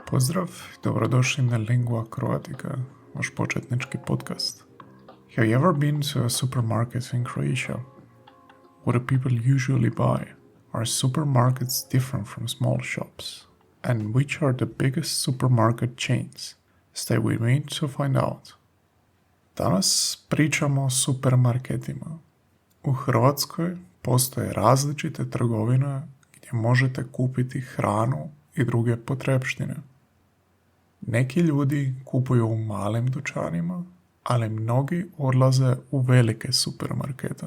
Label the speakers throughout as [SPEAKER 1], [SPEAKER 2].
[SPEAKER 1] Pozdrav i dobrodošli na Lingua Croatica, vaš početnički podcast. Have you ever been to a supermarket in Croatia? What do people usually buy? Are supermarkets different from small shops? And which are the biggest supermarket chains? Stay with me to find out. Danas pričamo o supermarketima. U Hrvatskoj postoje različite trgovine gdje možete kupiti hranu i druge potrepštine. Neki ljudi kupuju u malim dućanima, ali mnogi odlaze u velike supermarkete.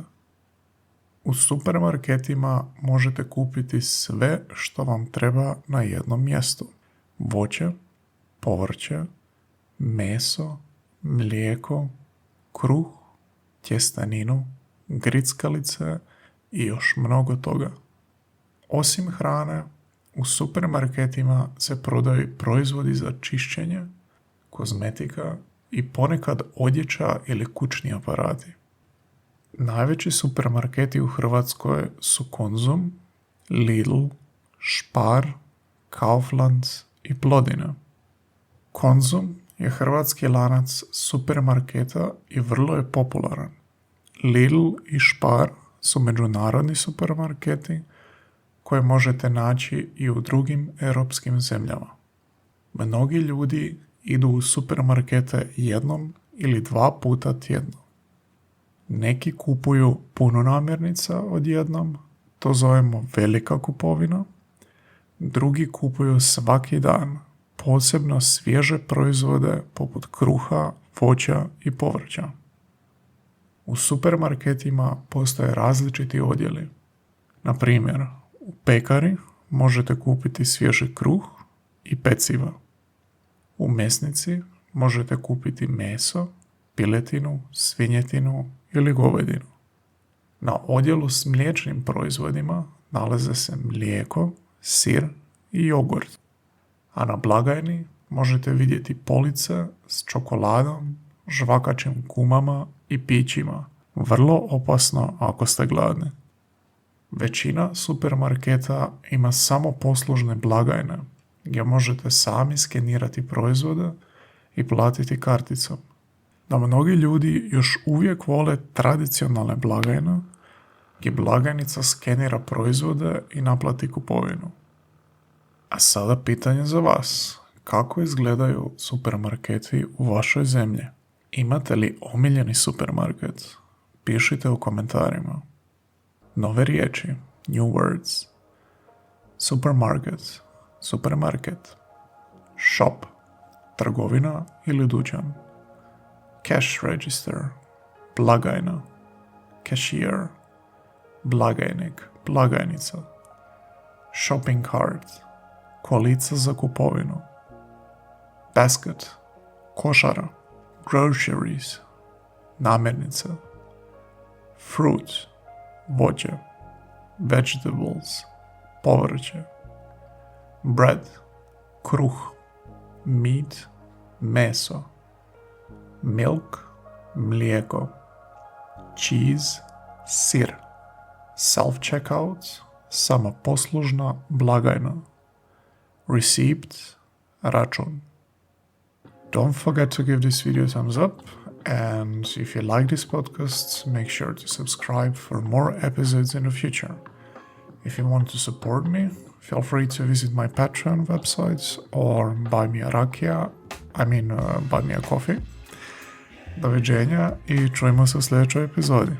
[SPEAKER 1] U supermarketima možete kupiti sve što vam treba na jednom mjestu. Voće, povrće, meso, mlijeko, kruh, tjesteninu, grickalice i još mnogo toga. Osim hrane, u supermarketima se prodaju proizvodi za čišćenje, kozmetika i ponekad odjeća ili kućni aparati. Najveći supermarketi u Hrvatskoj su Konzum, Lidl, Spar, Kaufland i Plodina. Konzum je hrvatski lanac supermarketa i vrlo je popularan. Lidl i Spar su međunarodni supermarketi koje možete naći i u drugim europskim zemljama. Mnogi ljudi idu u supermarkete jednom ili 2 puta tjedno. Neki kupuju puno namirnica odjednom, to zovemo velika kupovina. Drugi kupuju svaki dan, posebno svježe proizvode poput kruha, voća i povrća. U supermarketima postoje različiti odjeli. Na primjer, u pekari možete kupiti svježi kruh i peciva. U mesnici možete kupiti meso, piletinu, svinjetinu ili govedinu. Na odjelu s mliječnim proizvodima nalaze se mlijeko, sir i jogurt. A na blagajni možete vidjeti police s čokoladom, žvakaćim gumama i pićima. Vrlo opasno ako ste gladni. Većina supermarketa ima samo poslužne blagajne gdje možete sami skenirati proizvode i platiti karticom. No mnogi ljudi još uvijek vole tradicionalne blagajne gdje blagajnica skenira proizvode i naplati kupovinu. A sada pitanje za vas. Kako izgledaju supermarketi u vašoj zemlji? Imate li omiljeni supermarket? Pišite u komentarima. Nove riječi, new words. Supermarket, supermarket. Shop, trgovina ili dućan. Cash register, blagajna. Cashier, blagajnik, blagajnica. Shopping cart, kolica za kupovinu. Basket, košara. Groceries, namirnice. Fruit, voće. Vegetables, povrće. Bread, kruh. Meat, meso. Milk, mlijeko. Cheese, sir. Self-checkout, samoposlužna blagajna. Receipt, račun. Don't forget to give this video a thumbs up, and if you like this podcast, make sure to subscribe for more episodes in the future. If you want to support me, feel free to visit my Patreon website or buy me a coffee. Doviđenja i čujemo se u sljedećoj epizodi.